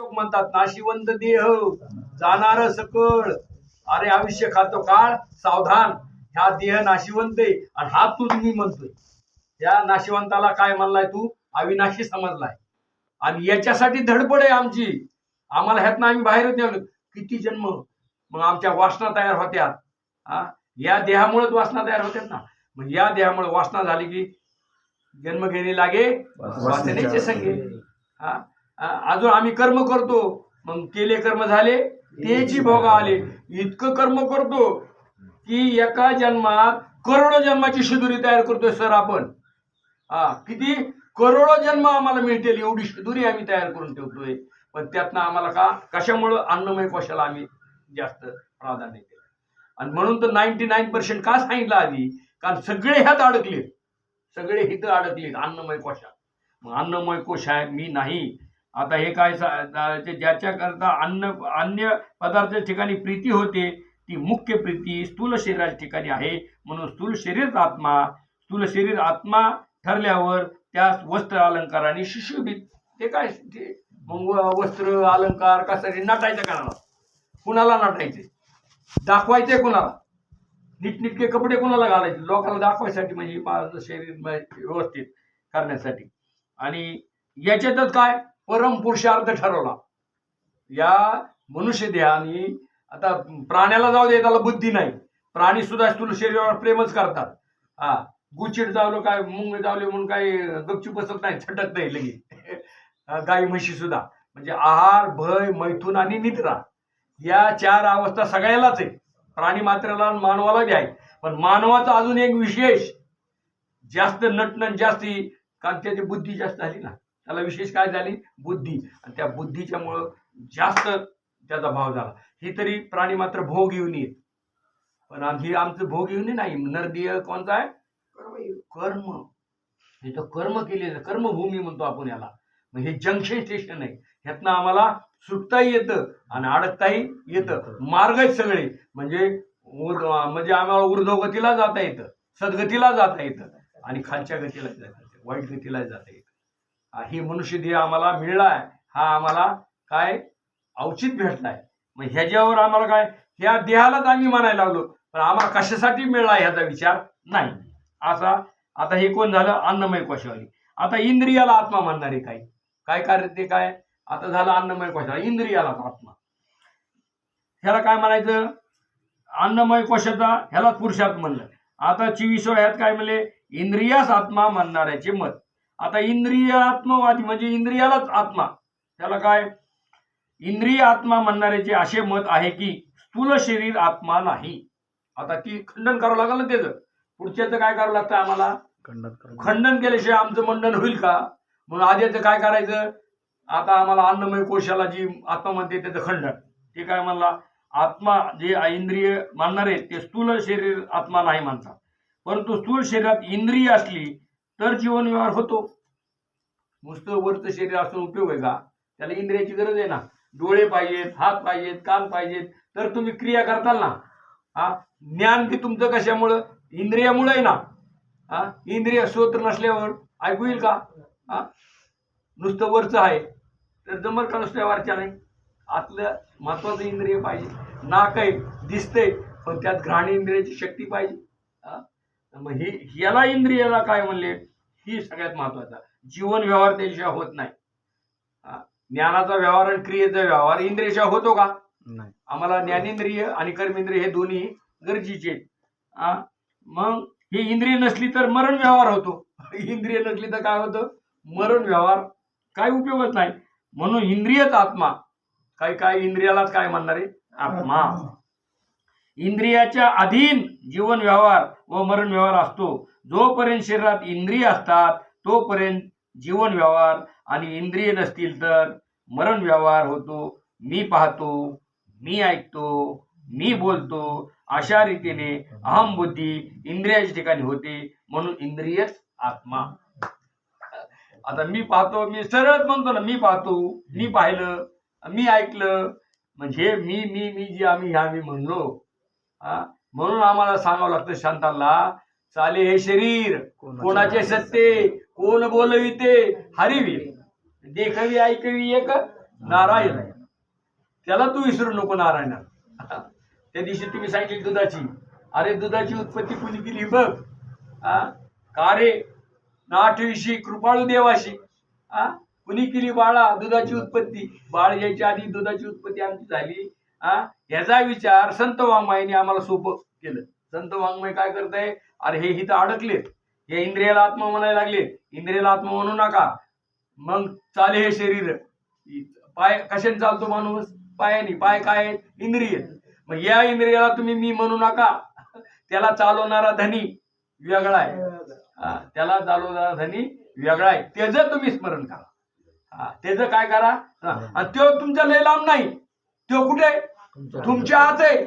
लोक म्हणतात नाशिवंत देह जाणार सकळ. अरे आयुष्य खातो काळ सावधान, ह्या देह नाशिवंत आहे आणि हा तू मी म्हणतोय. त्या नाशिवंताला काय म्हणलाय तू? अविनाशी समजलाय. आणि याच्यासाठी धडपड आहे आमची. आम्हाला ह्यातनं आम्ही बाहेरच निघालो. किती जन्म मग आमच्या वासना तयार होत्यात. या देहामुळेच वासना तयार होत्यात ना. मग या देहामुळे वासना झाली की जन्म घेणे लागे वासनेचे संगे. अजून आम्ही कर्म करतो, मग केले कर्म झाले तेची भोग आले. इतकं कर्म करतो की एका जन्मात करोडो जन्माची शिदुरी तयार करतोय सर आपण. किती करोडो जन्म आम्हाला मिळतील एवढी शिदुरी आम्ही तयार करून ठेवतोय. पण त्यातनं आम्हाला कशामुळं अन्नमय कोशाला आम्ही जास्त प्राधान्य केलं. आणि म्हणून तर 99% का सांगितलं आधी, कारण सगळे ह्यात अडकले, सगळे हित अडकले अन्नमय कोशात. मग अन्नमय कोश आहे मी नाही. आता हे काय ज्याच्याकरता अन्य पदार्थाच्या ठिकाणी प्रीती होते ती मुख्य प्रीती स्थूल शरीराच्या ठिकाणी आहे. म्हणून स्थूल शरीर आत्मा ठरल्यावर त्या वस्त्र अलंकाराने सुशोभित. ते काय ते मग वस्त्र अलंकार कशासाठी नटायचं का? कुणाला नटायचे? दाखवायचे कुणाला? नीटनीटके कपडे कुणाला घालायचे? लोकांना दाखवायसाठी, म्हणजे माझं शरीर व्यवस्थित करण्यासाठी. आणि याच्यातच काय परम पुरुषार्थ ठरवला या मनुष्य देहाने. आता प्राण्याला जाऊ दे, त्याला बुद्धी नाही. प्राणी सुद्धा स्थूल शरीरावर प्रेमच करतात. गुचिड चावलं काय, मुंग चावले म्हणून काही गपचूप बसत नाही, छटत नाही लगेच. गाई म्हशी सुद्धा. म्हणजे आहार, भय, मैथून आणि निद्रा या 4 अवस्था सगळ्यालाच आहे. प्राणी मात्राला मानवाला बी आहे. पण मानवाचा अजून एक विशेष, जास्त नटन जास्ती, कारण त्याची बुद्धी जास्त झाली ना. त्याला विशेष काय झाली? बुद्धी. आणि त्या बुद्धीच्या मुळे जास्त त्याचा भाव झाला. ही तरी प्राणी मात्र भोग येऊन येत, पण ही आमचं भोग येऊन नाही. नरदेह कोणता आहे? कर्म. हे तर कर्म केलेलं, कर्मभूमी म्हणतो आपण याला. मग हे जंक्शन स्टेशन आहे. ह्यातनं आम्हाला सुटताही येतं आणि अडकताही येतं. मार्ग आहेत सगळे. म्हणजे आम्हाला ऊर्ध्वगतीला जाता येतं, सद्गतीला जाता येतं आणि खालच्या गतीला जाता येतं, वाईट गतीला जाता येतं. ही मनुष्य देह आम्हाला मिळालाय, हा आम्हाला काय औचित भेटलाय. मग ह्याच्यावर आम्हाला काय, ह्या देहालाच आम्ही म्हणायला लागलो, पण आम्हाला कशासाठी मिळाला ह्याचा विचार नाही असा. आता हे कोण झालं? अन्नमय कोशावली. आता इंद्रियाला आत्मा म्हणणारे काय कार्य ते काय? आता झालं अन्नमय कोशाला, इंद्रियाला आत्मा. ह्याला काय म्हणायचं? अन्नमय कोशाचा ह्याला पुरुषार्थ म्हणलं. आता 24व्या ह्यात काय म्हणले? इंद्रियास आत्मा म्हणणाऱ्याचे मत. आता इंद्रिय आत्मवादी म्हणजे इंद्रियालाच आत्मा, त्याला काय इंद्रिय आत्मा म्हणणाऱ्याचे असे मत आहे की स्थूल शरीर आत्मा नाही. आता ती खंडन करावं लागेल ना त्याचं. पुढच्याचं काय करावं लागतं आम्हाला? खंडन केल्याशिवाय आमचं मंडन होईल का? मग आधीचं काय करायचं? आता आम्हाला अन्नमय कोशाला जी आत्मा म्हणते त्याचं खंडन. ते काय म्हणला? आत्मा जे इंद्रिय मानणार आहेत ते स्थूल शरीर आत्मा नाही म्हणतात. परंतु स्थूल शरीरात इंद्रिय असली तर जीवन व्यवहार होतो. नुसतं वरचं शरीर असून उपयोग आहे का? त्याला इंद्रियाची गरज आहे ना. डोळे पाहिजेत, हात पाहिजेत, कान पाहिजेत, तर तुम्ही क्रिया करताल ना. ज्ञान की तुमचं कशामुळं? इंद्रियामुळे आहे ना. इंद्रिय स्तोत्र नसल्यावर ऐकू येईल का? नुसतं वरचं आहे तर जमर का? नुसत्या वरच्या नाही. आतलं महत्वाचं इंद्रिय पाहिजे. नाक आहे, दिसतंय, पण त्यात घ्राण इंद्रियाची शक्ती पाहिजे. मग याला इंद्रियाला काय म्हणले? ही सगळ्यात महत्वाचा. जीवन व्यवहार त्याशिवाय होत नाही. ज्ञानाचा व्यवहार आणि क्रियेचा व्यवहार इंद्रियाशिवाय होतो का? नाही. आम्हाला ज्ञानेंद्रिय आणि कर्मेंद्रिय हे दोन्ही गरजेचे आहेत. मग ही इंद्रिय नसली तर मरण व्यवहार होतो. इंद्रिय नसली तर काय होतं? मरण व्यवहार. काय उपयोगच नाही. म्हणून इंद्रियच आत्मा. काय इंद्रियालाच काय म्हणणार आहे? आत्मा. इंद्रियाच्या अधीन जीवन व्यवहार व मरण व्यवहार असतो. जोपर्यंत शरीरात इंद्रिय असतात तोपर्यंत जीवन व्यवहार, आणि इंद्रिय नसतील तर मरण व्यवहार होतो. मी पाहतो, मी ऐकतो, मी बोलतो, अशा रीतीने अहम बुद्धी इंद्रियाच्या ठिकाणी होते. म्हणून इंद्रियच आत्मा. आता मी पाहतो, मी सरळ म्हणतो ना, मी पाहतो, मी पाहिलं, मी ऐकलं, म्हणजे मी जे आम्ही म्हणलो. म्हणून आम्हाला सांगावं लागतं शांताला, चाले हे शरीर कोणाचे सत्ते, कोण बोलविते हरिवी, देखवी ऐकवी एक नारायण. त्याला तू विसरू नको नारायणाला. त्या दिवशी तुम्ही सांगितली दुधाची, अरे दुधाची उत्पत्ती कुणी केली बघ. का रे नाठविषयी कृपाळू देवाशी कुणी केली बाळा दुधाची उत्पत्ती. बाळ यायच्या आधी दुधाची उत्पत्ती आमची झाली. याचा विचार संत वाङ्मयाने आम्हाला सोपं केलं. संत वाङ्मय काय करताय, अरे हे हिथं अडकलेत, या इंद्रियाला आत्मा म्हणायला लागले. इंद्रियाला आत्मा म्हणू नका, मग चाले हे शरीर. पाय कशाने चालतो माणूस, पायाने. पाय काय आहेत, इंद्रिय. मग या इंद्रियाला तुम्ही मी म्हणू नका. त्याला चालवणारा धनी वेगळा आहे. त्याला चालवणारा धनी वेगळा आहे. त्याचं तुम्ही स्मरण करा. त्याचं काय करा. आणि तो तुमच्या लय लांब नाही. तो कुठे, तुमच्या आत आहे.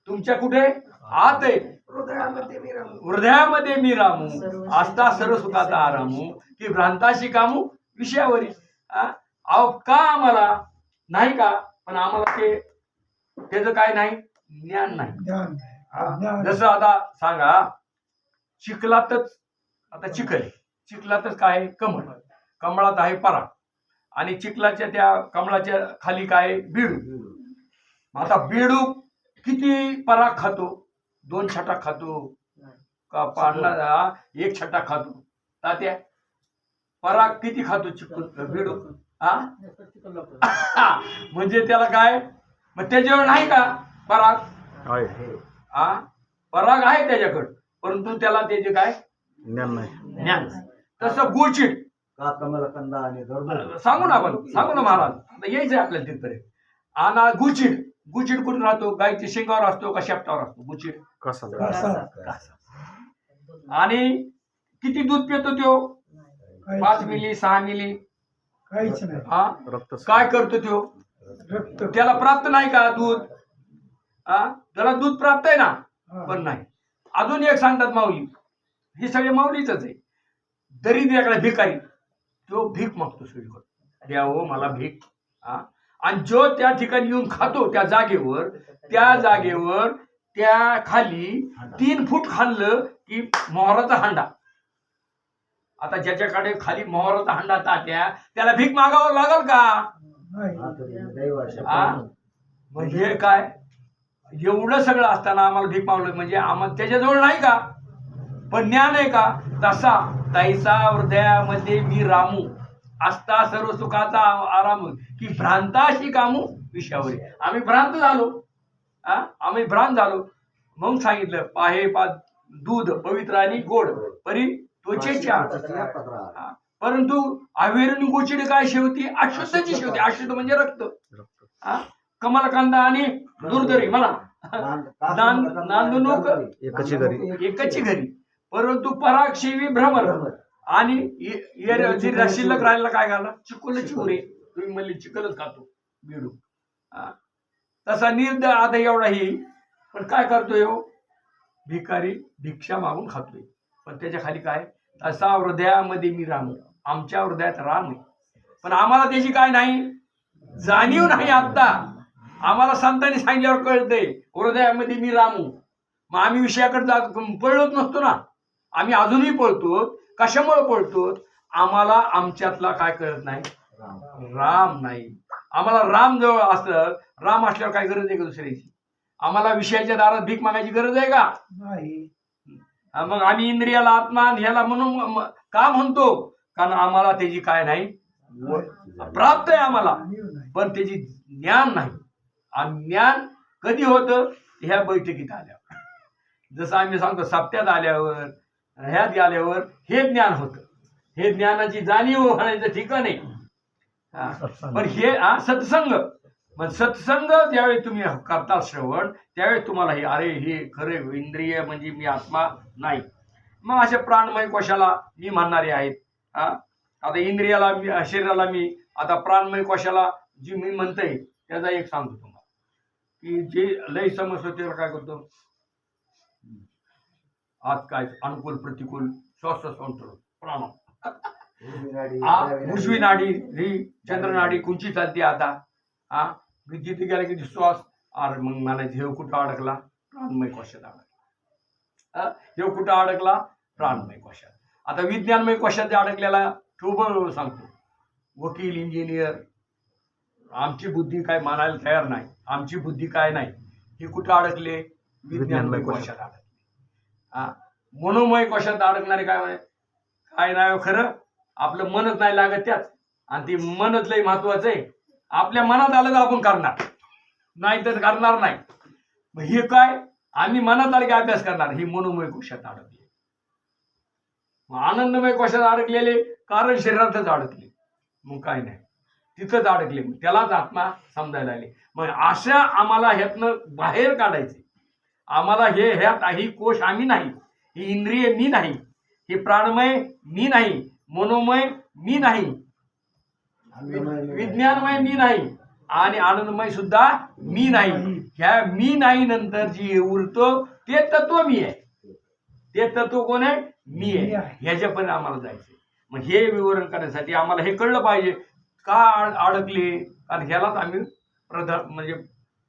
तुमच्या कुठे, आत आहे. हृदयामध्ये मी रामू आस्था सर्व सुखाचा आरामू की भ्रांताशी कामू विषयावरी. अहो का आम्हाला नाही का, पण आम्हाला ते त्याचं काय नाही, ज्ञान नाही. जसं आता सांगा, चिखलातच आता चिखल, चिखलातच काय कमळ, कमळात आहे पराग, आणि चिखलाच्या त्या कमळाच्या खाली काय बेडू. आता बेडू किती पराग खातो, 2 छटा खातो का पाडला 1 छटा खातो. तात्या पराग किती खातो चिखल बेडू. म्हणजे त्याला काय, मग त्याच्यावर नाही का पराग. पराग आहे त्याच्याकडे, परंतु त्याला त्याचे काय ज्ञान नाही. ज्ञान. तसं गुळचिट सांगू ना आपण, सांगू ना महाराज, यायचंय आपल्याला तिथपर्यंत. आणि गुळचिट, गुळचिट कुठे राहतो, गायच्या शेंगावर असतो का शेपटावर असतो गुळचिट. आणि किती दूध पितो तो, 5 मिली 6 मिली. काहीच नाही. काय करतो तो, त्याला प्राप्त नाही का दूध. त्याला दूध प्राप्त आहे ना, पण नाही. अजून एक सांगतात माऊली, हे सगळे माऊलीच आहे. दरिद्र्याकडे भिकारी, तो भीक मागतो सगळीकडे, द्या हो मला भीक. आणि जो त्या ठिकाणी येऊन खातो त्या जागेवर, त्या खाली 3 फूट खाल्लं की मोहराचा हांडा. आता ज्याच्याकडे खाली मोहराचा हांडा तात्या, त्याला भीक मागावं लागल का. म्हणजे काय, एवढं सगळं असताना आम्हाला भीक मागलं म्हणजे आम्हाला त्याच्याजवळ नाही का, पण ज्ञान आहे का. तसा तैसा हृदयामध्ये मी रामू असता सर्व सुखाचा आराम की भ्रांताशी कामू विषयावर. आम्ही भ्रांत झालो. आम्ही भ्रांत झालो. मग सांगितलं पाहे दूध पवित्र आणि गोड परी त्वचेच्या, परंतु अवेरणी गोचिड काय शेवटी अशुद्धची शेवटी. अशुद्ध म्हणजे रक्त. कमलकांदा आणि दुर्धरी मला नांदणूक एकची घरी, परंतु पराग शेवी भ्रमर. आणि शिल्लक राहिलेला काय घाला, चिकोलची उरे. तुम्ही म्हणले चिकलच खातो बिडू. तसा निर्द आता एवढाही, पण काय करतोय भिकारी, भिक्षा मागून खातोय. पण त्याच्या खाली काय, तसा हृदयामध्ये मी रामू. आमच्या हृदयात राम आहे, पण आम्हाला त्याची काय नाही जाणीव नाही. आता आम्हाला संतांनी सांगितल्यावर कळतंय हृदयामध्ये मी रामू. मग आम्ही विषयाकडे पळलोच नसतो ना. आम्ही अजूनही पळतो. कशामुळे पळतो, आम्हाला आमच्यातला काय कळत नाही, राम नाही. आम्हाला राम जवळ असलं, राम असल्यावर काय गरज आहे का दुसऱ्याची. आम्हाला विषयाच्या दारात भीक मागायची गरज आहे का नाही. मग आम्ही इंद्रियाला आत्मा ह्याला म्हणून का म्हणतो, कारण आम्हाला त्याची काय नाही प्राप्त आहे आम्हाला, पण त्याची ज्ञान नाही. आणि ज्ञान कधी होतं, ह्या बैठकीत आल्यावर. जसं आम्ही सांगतो सप्त्यात आल्यावर, ह्यात आल्यावर हे ज्ञान होतं. हे ज्ञानाची जाणीव होण्याचं ठिकाण आहे. पण हे सत्संग, मग सत्संग ज्यावेळी तुम्ही करता श्रवण, त्यावेळी तुम्हाला हे अरे हे खरे इंद्रिय म्हणजे मी आत्मा नाही. मग अशा प्राणमय कोशाला मी म्हणणारे आहेत. आता इंद्रियाला मी, शरीराला मी, आता प्राणमय कोशाला जी मी म्हणतोय त्याचा एक सांगतो तुम्हाला, की जे लय समस्या त्याला काय करतो, आज काय अनुकूल प्रतिकूल श्वास संतुलन प्राण, उजवी नाडी ही चंद्र नाडी कुंची चालते. आता जिथे गेला की श्वास, अरे मग म्हणायचं हे कुठं अडकला, प्राणमय कोशात अडकला. हे कुठं अडकला, प्राणमय कोशात. आता विज्ञानमय कोशात अडकलेला ठोबळ सांगतो, वकील, इंजिनियर, आमची बुद्धी काय मानायला तयार नाही. आमची बुद्धी काय नाही. हे कुठं अडकले? विज्ञानमय कोशात अडकले. हा, मनोमय कोशात अडकणारे काय म्हणे, काय नाही खरं, आपलं मनच नाही लागत त्यात. आणि ती मनच लय महत्वाचं आहे. आपल्या मनात आलं तर आपण करणार, नाही तर करणार नाही. मग हे काय, आम्ही मनात आले की अभ्यास करणार, ही मनोमय कोशात अडकले. आनंदमय कोशात अडकलेले कारण शरीरातच अडकले. मग काय नाही, तिथंच अडकले. मग त्यालाच आत्मा समजायला आले. मग अशा आम्हाला ह्यातनं बाहेर काढायचे. आम्हाला ह्यात ही कोश आम्ही नाही, ही इंद्रिय मी नाही, हे प्राणमय मी नाही, मनोमय मी नाही, विज्ञानमय मी नाही, आणि आनंदमय सुद्धा मी नाही. ह्या मी नाही नंतर जी उरतो ते तत्व मी आहे. ते तत्व कोण आहे? मी आहे. ह्याच्यापर्यंत आम्हाला जायचं. मग हे विवरण करण्यासाठी आम्हाला हे कळलं पाहिजे का अडकले. कारण ह्यालाच आम्ही म्हणजे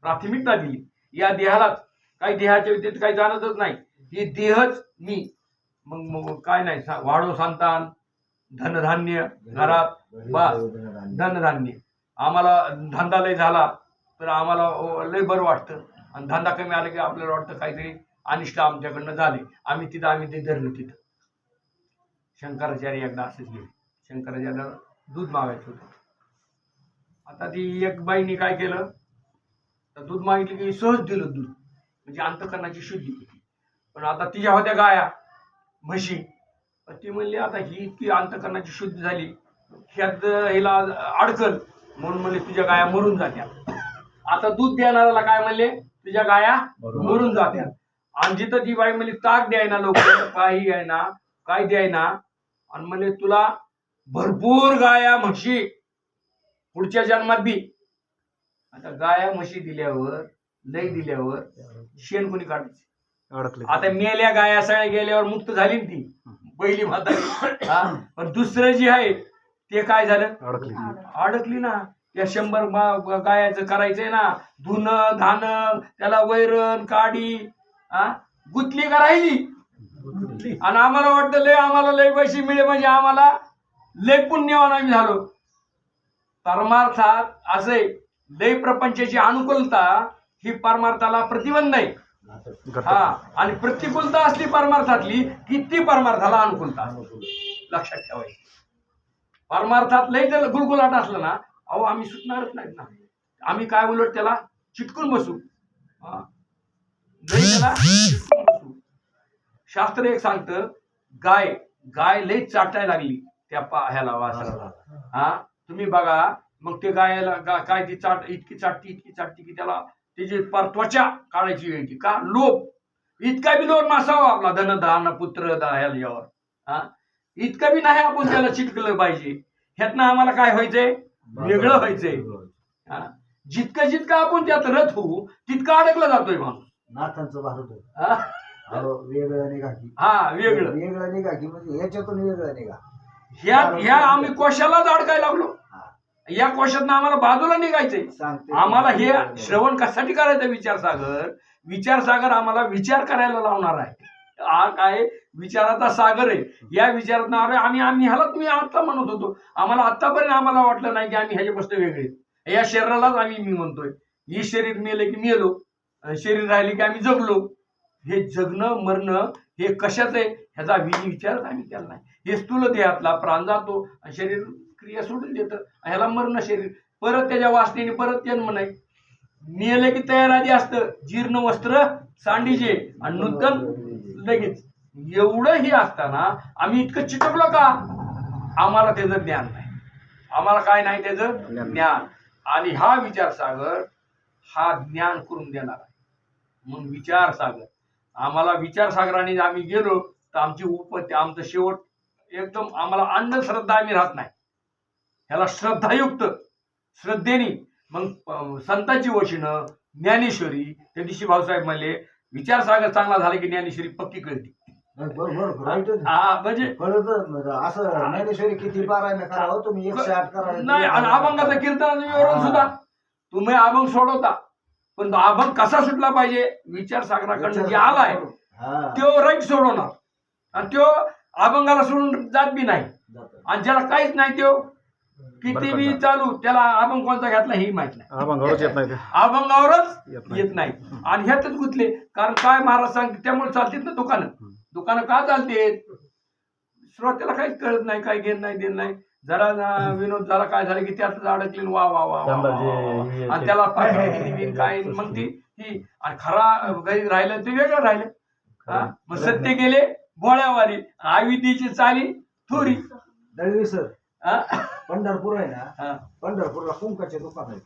प्राथमिकता दिली. या देहालाच, काही देहाच्या व्यतिरिक्त काही जाणतच नाही. हे देहच मी. मग काय नाही, वाढो संतान, धनधान्य घरात, बस धनधान्य. आम्हाला धंदा लय झाला तर आम्हाला लय बरं वाटतं, आणि धंदा कमी आला की आपल्याला वाटतं काहीतरी अनिष्ट आमच्याकडनं झाले. आम्ही ते धरलं तिथं. शंकराचार्य एकदा असंच गेले. शंकराचार्याला दूध मागायचं होतं. आता ती एक बाईनी काय केलं, तर दूध मागितलं की सहज दिलं दूध, म्हणजे अंतकरणाची शुद्धी होती. पण आता तिच्या होत्या गाया, म्हशी. ती म्हणली आता ही इतकी अंतकरणाची शुद्धी झाली, ह्यात हिला अडकल, म्हणून म्हणले तुझ्या गाया मरून जात्या. आता दूध देणाऱ्याला काय म्हणले, तुझ्या गाया मरून जात्या. आणि जिथं ती बाई म्हणली ताक द्यायना, लवकर काही आहे काय द्यायना, आणि म्हणले तुला भरपूर गाया म्हशी पुढच्या जन्मात बी. आता गाया म्हशी दिल्यावर, लई दिल्यावर शेण कोणी काढायचे? आता मेल्या गाया सगळ्या गेल्यावर मुक्त झाली ना ती पहिली म्हातारी. पण दुसरं जे आहे ते काय झालं, अडकली ना. या 100 गायाचं करायचंय ना, धुणं धाणं, त्याला वैरण काडी, गुतली का राहिली. आणि आम्हाला वाटतं आम्हाला लय पैसे मिळे म्हणजे आम्हाला लय पुण्यवान आम्ही झालो. परमार्थात असे लय प्रपंचाची अनुकूलता ही परमार्थाला प्रतिबंध आहे. आणि प्रतिकूलता असली परमार्थातली की ती परमार्थाला अनुकूलता. लक्षात ठेवायची. परमार्थात लय जर गुलगुलाट असलं ना, अहो आम्ही सुटणारच नाहीत ना. आम्ही काय उलट त्याला चिटकून बसू. त्याला शास्त्र एक सांगतं, गाय लय चाटायला लागली त्या ह्याला वासराला. तुम्ही बघा, मग ते गायला काय ती इतकी चाटती की त्याला त्याची त्वचा काढायची वेळ येते. का? लोभ. इतका बी लोभ नसावा आपला, धन पुत्र ह्यावर. इतका बी नाही आपण त्याला चिटकलं पाहिजे. ह्यातनं आम्हाला काय व्हायचंय, वेगळं व्हायचंय. जितकं आपण त्यात रथ होऊ तितकं अडकला जातोय माणूस. नाथांचं भारत वेगळं निघा की, वेगळं निघा की, म्हणजे ह्याच्यातून वेगळं निघा. ह्या आम्ही कोशालाच अडकायला लागलो. या कोशातनं आम्हाला बाजूला निघायचंय. आम्हाला हे श्रवण कशासाठी करायचं? विचारसागर आम्हाला विचार करायला लावणार आहे. हा काय विचाराचा सागर आहे. या विचारात आम्ही ह्याला तुम्ही आता म्हणत होतो. आम्हाला आतापर्यंत आम्हाला वाटलं नाही की आम्ही ह्याच्यापासून वेगळे. या शरीरालाच मी म्हणतोय, ही शरीर मेले की मेलो, शरीर राहिले की आम्ही जगलो. हे जगणं मरणं हे कशाच आहे ह्याचा विचारच आम्ही केला नाही. हे स्थूल देहातला प्राण जातो, शरीर क्रिया सोडून देतं, ह्याला मरण शरीर. परत त्याच्या वासनेने परत जन्म नाही. मेले की तयार आधी असतं, जीर्ण वस्त्र सांडीचे आणि नूतन लगेच. एवढं हे असताना आम्ही इतकं चिटकलो का? आम्हाला त्याचं ज्ञान नाही. आम्हाला काय नाही त्याचं ज्ञान. आणि हा विचारसागर हा ज्ञान करून देणार आहे. मग विचारसागर आम्हाला, विचारसागराने आम्ही गेलो तर आमची उपत्ती, आमचं शेवट एकदम आम्हाला अंधश्रद्धा आम्ही राहत नाही. ह्याला श्रद्धायुक्त श्रद्धेने मग संतांची वचनं, ज्ञानेश्वरी. त्या दिवशी भाऊसाहेब म्हणले विचारसागर चांगला झाला की ज्ञानेश्वरी पक्की कळते. म्हणजे असं ज्ञानेश्वरी किती पारायण करावं तुम्ही, 108 करा नाही. आणि अभंगाचं कीर्तनाचं विवरण सुद्धा तुम्ही अभंग सोडवता, पण अभंग कसा सुटला पाहिजे? विचारसागराकडनं जे आलाय तो राईट सोडवणार, आणि तो अभंगाला सोडून जात बी नाही. आणि ज्याला काहीच नाही तो किती बी चालू त्याला अभंग कोणता घातला हे माहित नाही. अभंगावरच येत नाही ते. अभंगावरच येत नाही आणि ह्यातच गुंतले. कारण काय महाराज सांगते त्यामुळे चालतेत ना दुकानं का चालतेत. श्रोत्याला काहीच कळत नाही, काही घेत नाही देत नाही. जरा विनोद झाला काय झालं की त्यातच अडकले वा वा वा वा वा. आणि त्याला काय मग ती ही आणि खरा घरी राहिलं ते वेगळं राहिलं. मग सत्य गेले बोळ्यावारी, आविद्येची चाली थोरी. दळवी सर पंढरपूर आहे ना, पंढरपूरला कुंकाचे दुकान आहे.